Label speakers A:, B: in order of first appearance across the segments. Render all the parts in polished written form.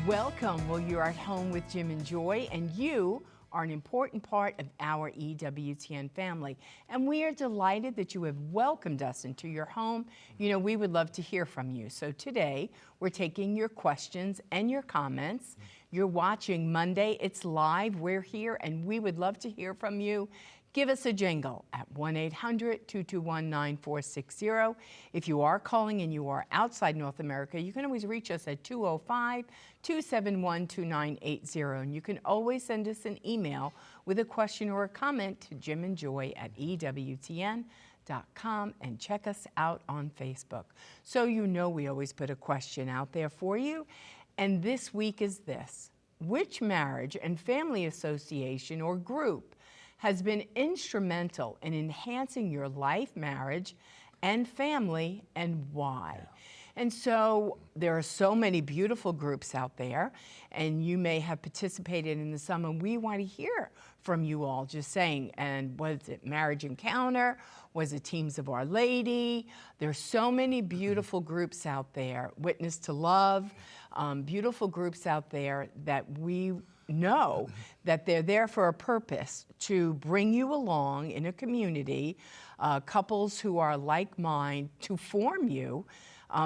A: Welcome. Well, you're at home with Jim and Joy, and you are an important part of our EWTN family. And we are delighted that you have welcomed us into your home. You know, we would love to hear from you. So today, we're taking your questions and your comments. You're watching Monday. It's live. We're here, and we would love to hear from you. Give us a jingle at 1-800-221-9460. If you are calling and you are outside North America, you can always reach us at 205-271-2980. And you can always send us an email with a question or a comment to jimandjoy@ewtn.com, and check us out on Facebook. So you know we always put a question out there for you. And this week is this: which marriage and family association or group has been instrumental in enhancing your life, marriage, and family, and why? Yeah. And so there are so many beautiful groups out there, and you may have participated in some, and we want to hear from you all, just saying. And was it Marriage Encounter? Was it Teams of Our Lady? There's so many beautiful groups out there. Witness to Love, beautiful groups out there that we know that they're there for a purpose, to bring you along in a community, couples who are like mind, to form you,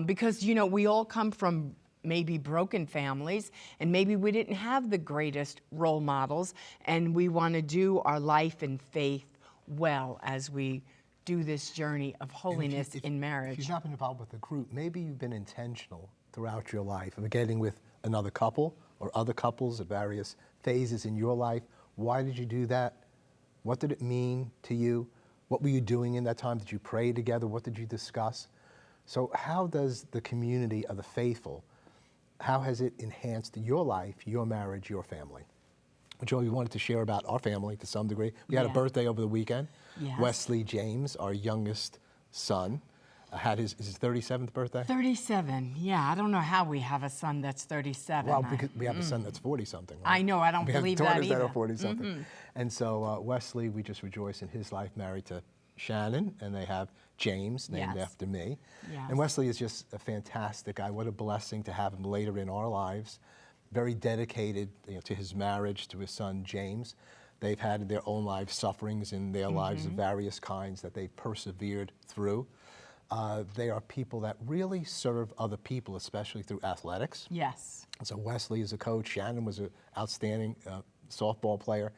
A: because, you know, we all come from maybe broken families, and maybe we didn't have the greatest role models, and we want to do our life and faith well as we do this journey of holiness in marriage.
B: If you've not been involved with a group, maybe you've been intentional throughout your life of getting with another couple or other couples at various phases in your life. Why did you do that? What did it mean to you? What were you doing in that time? Did you pray together? What did you discuss? So how does the community of the faithful, how has it enhanced your life, your marriage, your family? Joy, we wanted to share about our family to some degree. We had a birthday over the weekend. Yes. Wesley James, our youngest son, had his 37th birthday?
A: 37, yeah. I don't know how we have a son that's 37.
B: Well, because we have a son that's 40-something. Right?
A: I know, I don't believe that either.
B: We have daughters that are 40-something. And so Wesley, we just rejoice in his life, married to Shannon, and they have James, named after me. Yes. And Wesley is just a fantastic guy. What a blessing to have him later in our lives. Very dedicated, you know, to his marriage, to his son, James. They've had in their own lives sufferings in their lives of various kinds that they've persevered through. They are people that really serve other people, especially through athletics.
A: Yes.
B: So Wesley is a coach. Shannon was an outstanding softball player.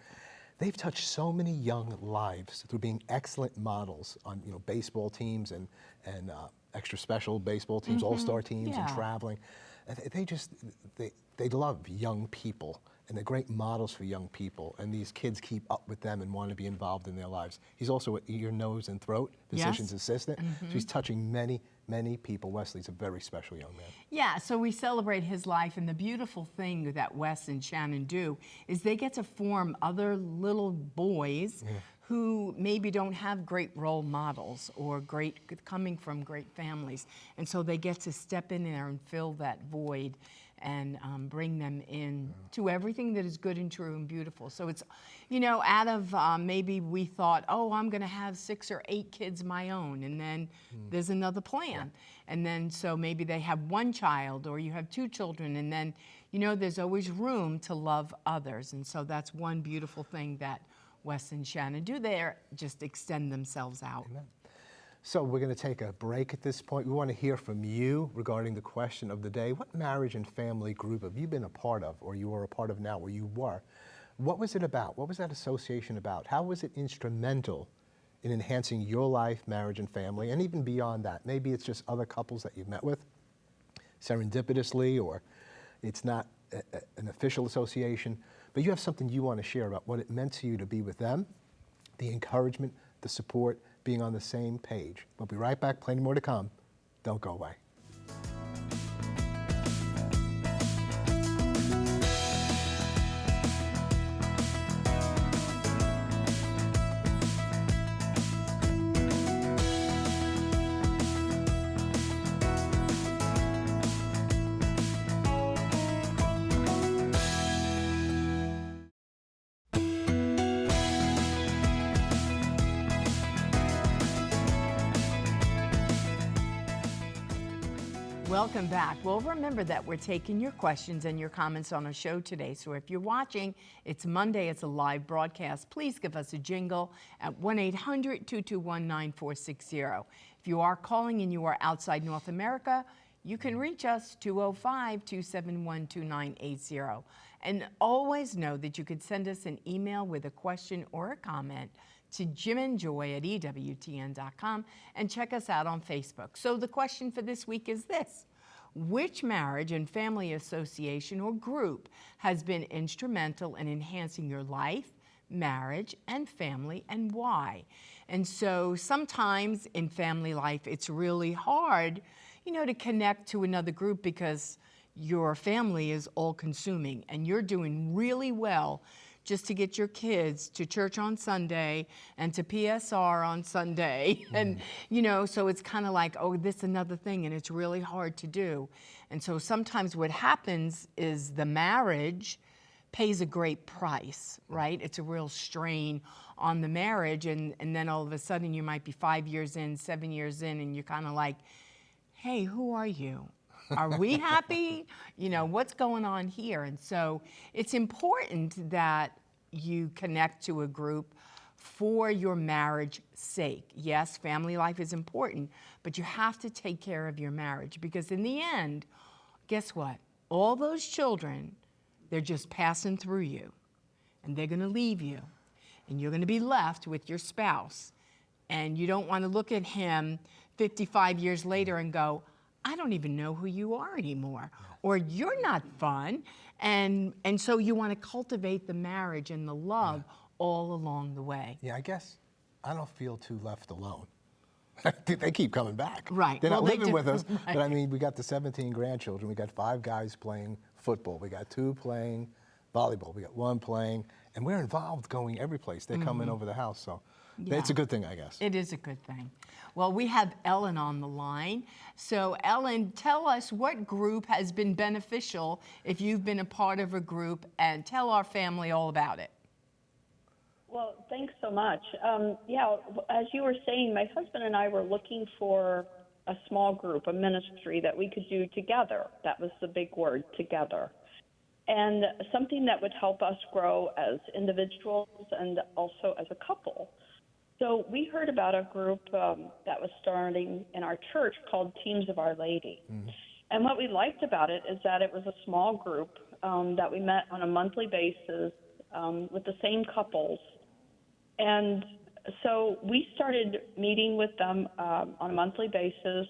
B: They've touched so many young lives through being excellent models on, you know, baseball teams and extra special baseball teams, all-star teams, and traveling. They love young people, and they're great models for young people, and these kids keep up with them and want to be involved in their lives. He's also an ear, nose, and throat physician's assistant, so he's touching many, many people. Wesley's a very special young man.
A: Yeah, so we celebrate his life, and the beautiful thing that Wes and Shannon do is they get to form other little boys who maybe don't have great role models or coming from great families, and so they get to step in there and fill that void and bring them in to everything that is good and true and beautiful. So it's, you know, out of maybe we thought, oh, I'm going to have 6 or 8 kids of my own, and then there's another plan. And then so maybe they have 1 child, or you have 2 children, and then, you know, there's always room to love others. And so that's one beautiful thing that Wes and Shannon do there, just extend themselves out.
B: Amen. So we're going to take a break at this point. We want to hear from you regarding the question of the day. What marriage and family group have you been a part of, or you are a part of now, or you were? What was it about? What was that association about? How was it instrumental in enhancing your life, marriage, and family, and even beyond that? Maybe it's just other couples that you've met with serendipitously, or it's not an official association, but you have something you want to share about what it meant to you to be with them, the encouragement, the support, being on the same page. We'll be right back, plenty more to come. Don't go away.
A: Welcome back. Well, remember that we're taking your questions and your comments on our show today. So if you're watching, it's Monday, it's a live broadcast. Please give us a jingle at 1-800-221-9460. If you are calling and you are outside North America, you can reach us 205-271-2980. And always know that you could send us an email with a question or a comment to jimandjoy@ewtn.com and check us out on Facebook. So the question for this week is this: which marriage and family association or group has been instrumental in enhancing your life, marriage, and family, and why? And so sometimes in family life, it's really hard, to connect to another group because your family is all consuming and you're doing really well just to get your kids to church on Sunday and to PSR on Sunday. And, so it's kind of like, oh, this another thing, and it's really hard to do. And so sometimes what happens is the marriage pays a great price, right? It's a real strain on the marriage, and then all of a sudden you might be 5 years in, 7 years in, and you're kind of like, hey, who are you? Are we happy? What's going on here? And so it's important that you connect to a group for your marriage's sake. Yes, family life is important, but you have to take care of your marriage because in the end, guess what? All those children, they're just passing through you and they're going to leave you and you're going to be left with your spouse. And you don't want to look at him 55 years later and go, I don't even know who you are anymore, or you're not fun. And so you want to cultivate the marriage and the love all along the way.
B: Yeah, I guess I don't feel too left alone. They keep coming back.
A: Right.
B: They're not
A: Well, they
B: living
A: do,
B: with us.
A: right.
B: But I mean, we got the 17 grandchildren. We got 5 guys playing football. We got 2 playing volleyball. We got 1 playing, and we're involved going every place. They're coming over the house, so it's a good thing, I guess.
A: It is a good thing. Well, we have Ellen on the line. So Ellen, tell us what group has been beneficial if you've been a part of a group, and tell our family all about it.
C: Well, thanks so much. As you were saying, my husband and I were looking for a small group, a ministry that we could do together. That was the big word, together. And something that would help us grow as individuals and also as a couple. So we heard about a group that was starting in our church called Teams of Our Lady. Mm-hmm. And what we liked about it is that it was a small group that we met on a monthly basis with the same couples. And so we started meeting with them on a monthly basis.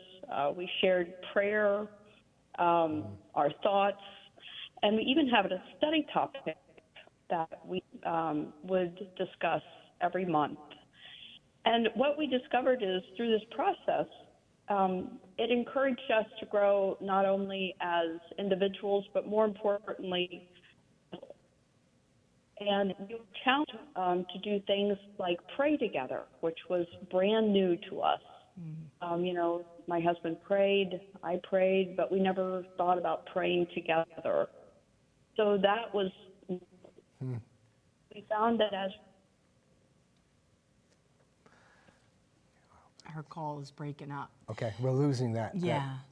C: We shared prayer, our thoughts, and we even have a study topic that we would discuss every month. And what we discovered is through this process, it encouraged us to grow not only as individuals, but more importantly, and we were challenged to do things like pray together, which was brand new to us. Mm-hmm. My husband prayed, I prayed, but we never thought about praying together. So that was, we found that as
A: her call is breaking up.
B: Okay, we're losing that,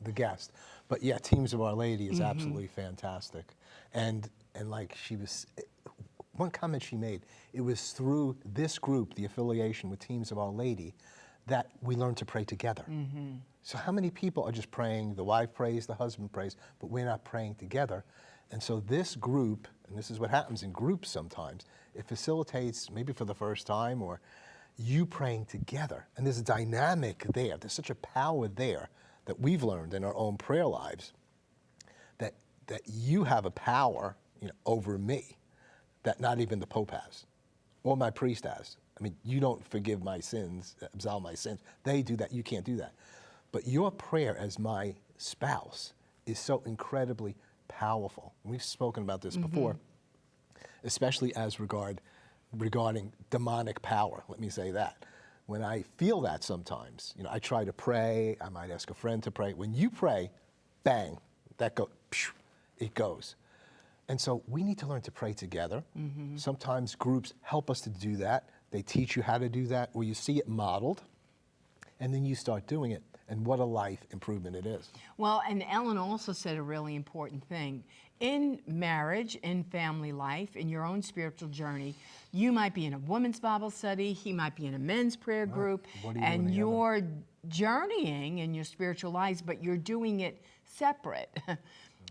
B: the guest. But yeah, Teams of Our Lady is absolutely fantastic. And like she was, one comment she made, it was through this group, the affiliation with Teams of Our Lady, that we learned to pray together. Mm-hmm. So how many people are just praying, the wife prays, the husband prays, but we're not praying together? And so this group, and this is what happens in groups sometimes, it facilitates, maybe for the first time, or you praying together. And there's a dynamic there. There's such a power there that we've learned in our own prayer lives that you have a power over me that not even the Pope has or my priest has. I mean, you don't forgive my sins, absolve my sins. They do that. You can't do that. But your prayer as my spouse is so incredibly powerful. We've spoken about this before, especially as regarding demonic power, let me say that. When I feel that sometimes, I try to pray, I might ask a friend to pray. When you pray, bang, it goes. And so we need to learn to pray together. Mm-hmm. Sometimes groups help us to do that. They teach you how to do that, or you see it modeled, and then you start doing it. and what a life improvement it is.
A: Well, and Ellen also said a really important thing. In marriage, in family life, in your own spiritual journey, you might be in a women's Bible study, he might be in a men's prayer group,
B: What are you doing
A: and
B: together?
A: you're journeying in your spiritual lives, but you're doing it separate.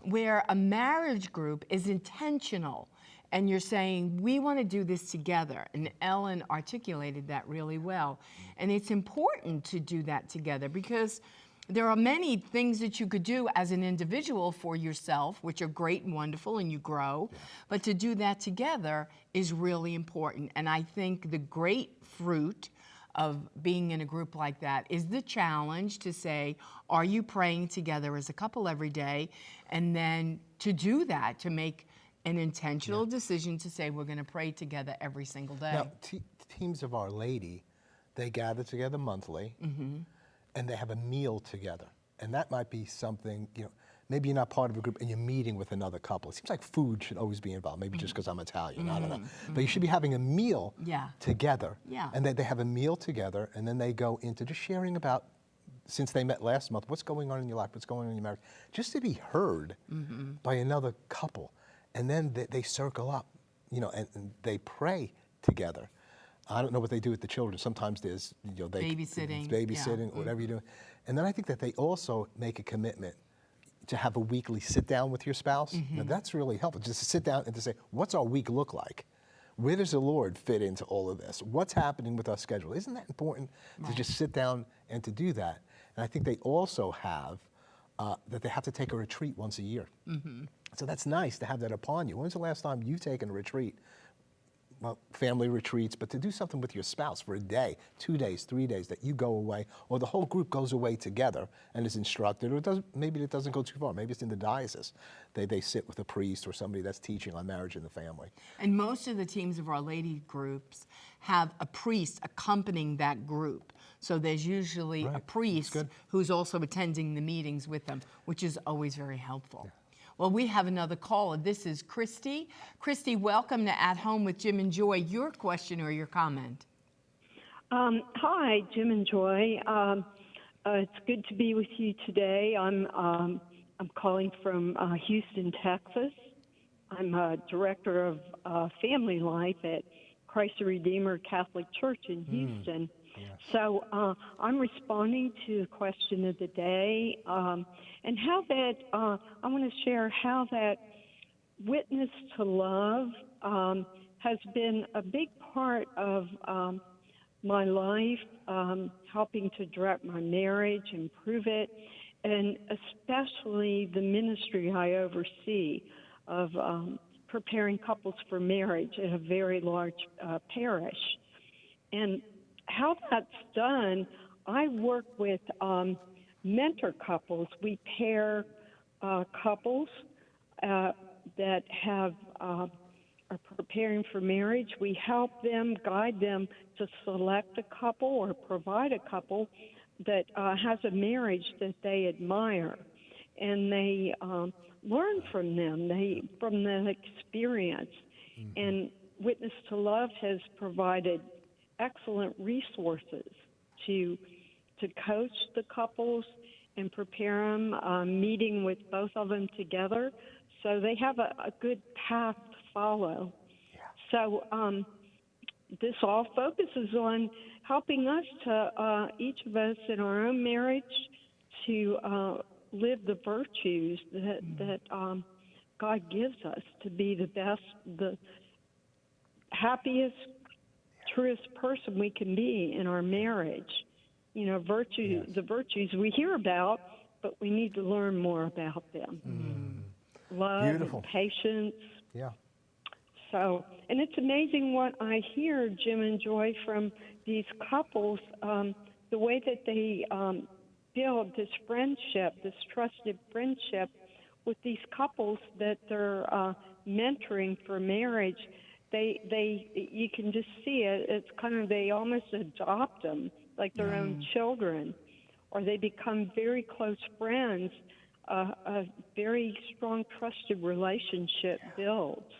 A: Where a marriage group is intentional, and you're saying, we want to do this together. And Ellen articulated that really well. And it's important to do that together because there are many things that you could do as an individual for yourself, which are great and wonderful, and you grow. But to do that together is really important. And I think the great fruit of being in a group like that is the challenge to say, are you praying together as a couple every day? And then to do that, to make an intentional decision to say, we're going to pray together every single day.
B: Now, teams of Our Lady, they gather together monthly, and they have a meal together. And that might be something, maybe you're not part of a group and you're meeting with another couple. It seems like food should always be involved, maybe just because I'm Italian, I don't know. But you should be having a meal together.
A: Yeah.
B: And they have a meal together, and then they go into just sharing about, since they met last month, what's going on in your life, what's going on in your marriage, just to be heard by another couple. And then they circle up, and they pray together. I don't know what they do with the children. Sometimes there's, babysitting, or whatever you're doing. And then I think that they also make a commitment to have a weekly sit down with your spouse. Now that's really helpful, just to sit down and to say, what's our week look like? Where does the Lord fit into all of this? What's happening with our schedule? Isn't that important to just sit down and to do that? And I think they also have that they have to take a retreat once a year. So that's nice to have that upon you. When's the last time you've taken a retreat? Well, family retreats, but to do something with your spouse for a day, 2 days, 3 days, that you go away, or the whole group goes away together and is instructed, or maybe it doesn't go too far. Maybe it's in the diocese. They sit with a priest or somebody that's teaching on marriage in the family.
A: And most of the teams of Our Lady groups have a priest accompanying that group. So there's usually a priest who's also attending the meetings with them, which is always very helpful. Well, we have another caller. This is Christy. Christy, welcome to At Home with Jim and Joy. Your question or your comment?
D: Hi, Jim and Joy. It's good to be with you today. I'm calling from Houston, Texas. I'm a director of family life at Christ the Redeemer Catholic Church in Houston. So I'm responding to the question of the day, and how that I want to share how that witness to love has been a big part of my life, helping to direct my marriage, improve it, and especially the ministry I oversee of preparing couples for marriage at a very large parish. And how that's done, I work with mentor couples. We pair couples that are preparing for marriage. We help them, guide them to select a couple or provide a couple that has a marriage that they admire. And they learn from them, from the experience. And Witness to Love has provided excellent resources to coach the couples and prepare them, meeting with both of them together, so they have a good path to follow. So this all focuses on helping us to, each of us in our own marriage, to live the virtues that God gives us to be the best, the happiest, truest person we can be in our marriage. The virtues we hear about, but we need to learn more about them. Love, and patience.
B: Yeah.
D: So, and it's amazing what I hear, Jim and Joy, from these couples, the way that they build this friendship, this trusted friendship with these couples that they're mentoring for marriage. You can just see it. It's kind of, they almost adopt them like their own children, or they become very close friends. A very strong, trusted relationship builds.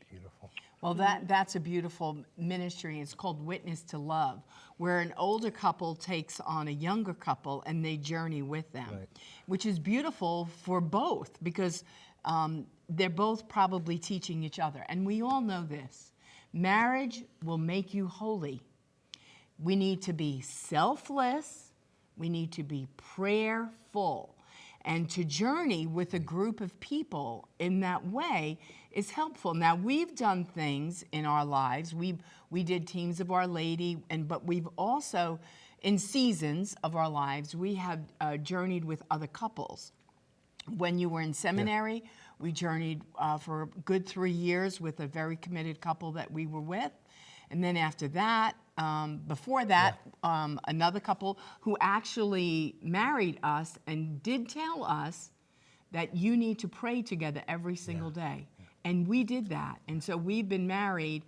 B: Beautiful.
A: Well, that's a beautiful ministry. It's called Witness to Love, where an older couple takes on a younger couple and they journey with them,
B: Right.
A: which is beautiful for both because they're both probably teaching each other. And we all know this. Marriage will make you holy. We need to be selfless. We need to be prayerful. And to journey with a group of people in that way is helpful. Now, we've done things in our lives. We did Teams of Our Lady, but we've also, in seasons of our lives, we have journeyed with other couples. When you were in seminary, we journeyed for a good 3 years with a very committed couple that we were with. And then after that, before that, another couple who actually married us and did tell us that you need to pray together every single day. And we did that. And so we've been married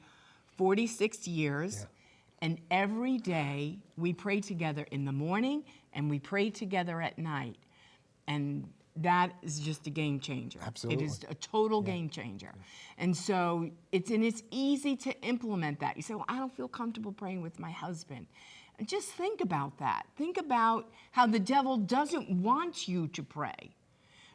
A: 46 years. And every day we pray together in the morning and we pray together at night. And that is just a game changer.
B: Absolutely.
A: It is a total game changer. And so it's easy to implement that. You say, well, I don't feel comfortable praying with my husband. And just think about that. Think about how the devil doesn't want you to pray.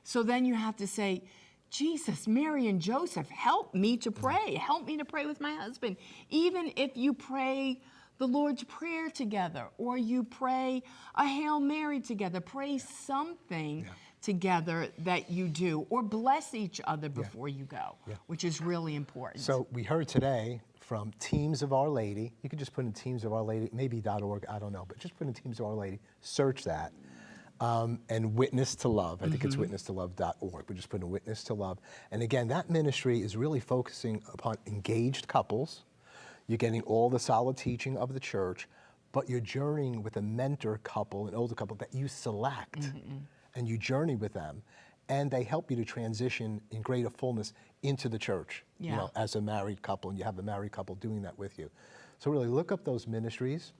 A: So then you have to say, Jesus, Mary, and Joseph, help me to pray. Help me to pray with my husband. Even if you pray the Lord's Prayer together or you pray a Hail Mary together, pray something together that you do, or bless each other before you go, which is really important.
B: So we heard today from Teams of Our Lady. You could just put in Teams of Our Lady, maybe .org, I don't know, but just put in Teams of Our Lady, search that, and Witness to Love. I think it's witnesstolove.org. We just put in Witness to Love. And again, that ministry is really focusing upon engaged couples. You're getting all the solid teaching of the church, but you're journeying with a mentor couple, an older couple that you select. And you journey with them, and they help you to transition in greater fullness into the church, you know, as a married couple, and you have a married couple doing that with you. So really look up those ministries,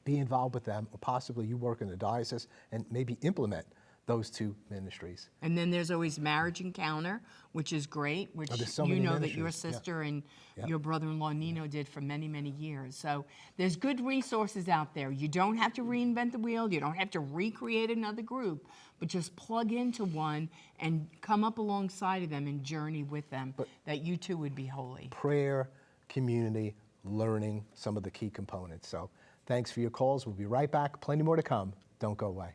B: be involved with them, or possibly you work in the diocese and maybe implement those two ministries.
A: And then there's always Marriage Encounter, which is great, which
B: there's so
A: you
B: many
A: know that your
B: ministries.
A: sister and your brother-in-law Nino did for many, many years. So there's good resources out there. You don't have to reinvent the wheel. You don't have to recreate another group, but just plug into one and come up alongside of them and journey with them, that you too would be holy.
B: Prayer, community, learning some of the key components. So thanks for your calls. We'll be right back. Plenty more to come. Don't go away.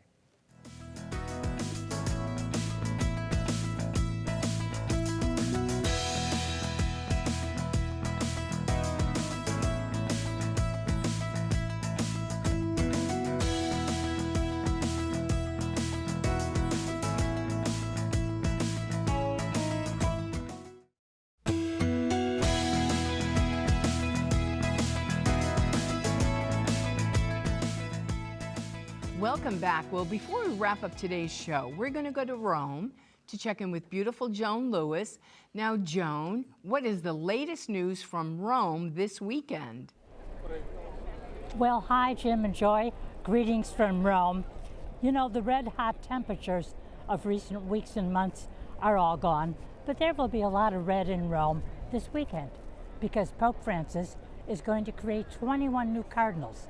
A: Welcome back. Well, before we wrap up today's show, we're going to go to Rome to check in with beautiful Joan Lewis. Now, Joan, what is the latest news from Rome this weekend?
E: Well, hi, Jim and Joy. Greetings from Rome. You know, the red hot temperatures of recent weeks and months are all gone, but there will be a lot of red in Rome this weekend because Pope Francis is going to create 21 new cardinals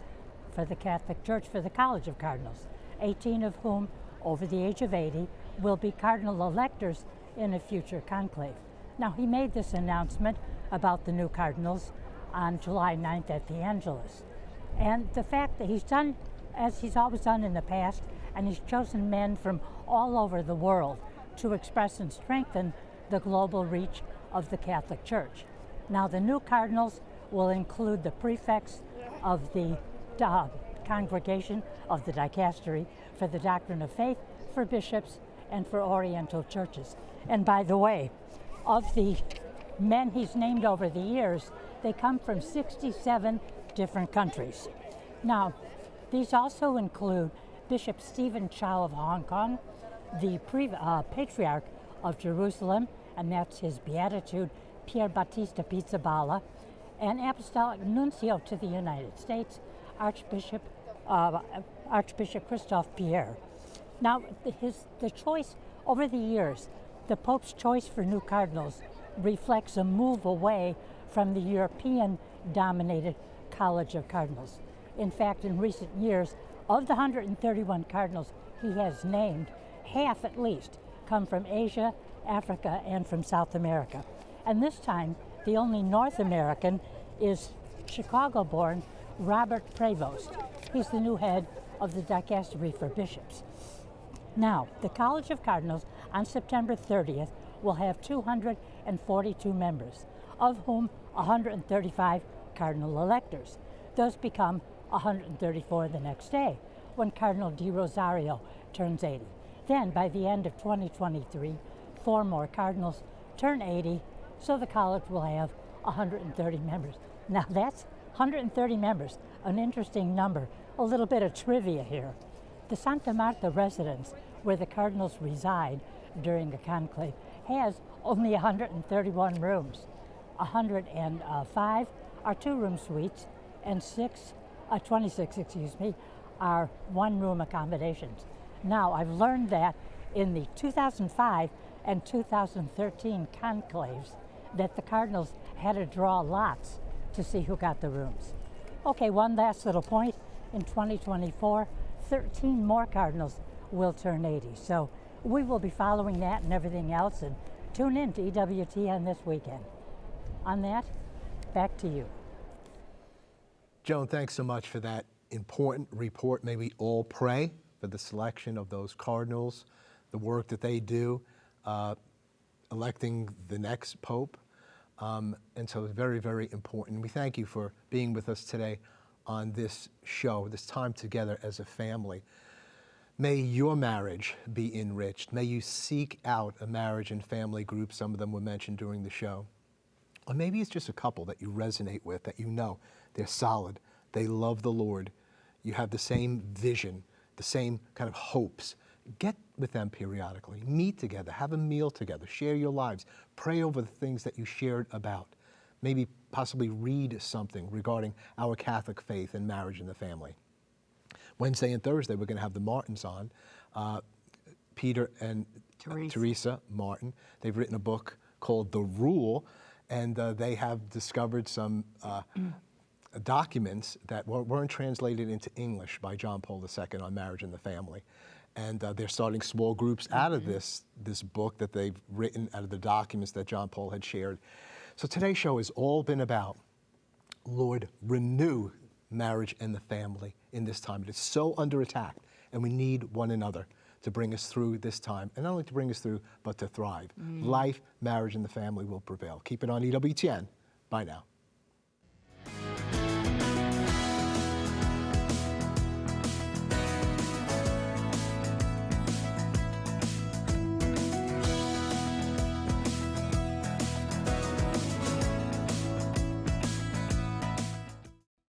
E: for the Catholic Church, for the College of Cardinals, 18 of whom, over the age of 80, will be cardinal electors in a future conclave. Now, he made this announcement about the new cardinals on July 9th at the Angelus. And the fact that he's done as he's always done in the past, and he's chosen men from all over the world to express and strengthen the global reach of the Catholic Church. Now, the new cardinals will include the prefects of the Congregation of the Dicastery for the Doctrine of Faith, for bishops, and for Oriental churches. And by the way, of the men he's named over the years, they come from 67 different countries. Now, these also include Bishop Stephen Chow of Hong Kong, the Patriarch of Jerusalem, and that's his Beatitude, Pier Battista Pizzaballa, and Apostolic Nuncio to the United States, Archbishop Christophe Pierre. Now, the choice over the years, the Pope's choice for new cardinals reflects a move away from the European-dominated College of Cardinals. In fact, in recent years, of the 131 cardinals he has named, half at least come from Asia, Africa, and from South America. And this time, the only North American is Chicago-born Robert Prevost. He's the new head of the dicastery for bishops. Now, the College of Cardinals on September 30th will have 242 members, of whom 135 cardinal electors. Those become 134 the next day, when Cardinal Di Rosario turns 80. Then, by the end of 2023, 4 more cardinals turn 80, so the college will have 130 members. Now that's 130 members, an interesting number. A little bit of trivia here. The Santa Marta residence, where the cardinals reside during the conclave, has only 131 rooms. 105 are 2-room suites, and 26 are 1-room accommodations. Now, I've learned that in the 2005 and 2013 conclaves that the cardinals had to draw lots to see who got the rooms. Okay, one last little point. In 2024, 13 more cardinals will turn 80. So we will be following that and everything else, and tune in to EWTN this weekend. On that, back to you.
B: Joan, thanks so much for that important report. May we all pray for the selection of those cardinals, the work that they do, electing the next pope. And so it's very, very important. We thank you for being with us today on this show, this time together as a family. May your marriage be enriched. May you seek out a marriage and family group. Some of them were mentioned during the show. Or maybe it's just a couple that you resonate with, that you know they're solid, they love the Lord, you have the same vision, the same kind of hopes. Get with them periodically, meet together, have a meal together, share your lives, pray over the things that you shared about. Maybe possibly read something regarding our Catholic faith and marriage in the family. Wednesday and Thursday, we're going to have the Martins on. Peter and Teresa Martin. They've written a book called The Rule, and they have discovered some documents that weren't translated into English by John Paul II on marriage and the family. And they're starting small groups out of this book that they've written, out of the documents that John Paul had shared. So today's show has all been about, Lord, renew marriage and the family in this time. It is so under attack, and we need one another to bring us through this time, and not only to bring us through, but to thrive. Life, marriage, and the family will prevail. Keep it on EWTN. Bye now.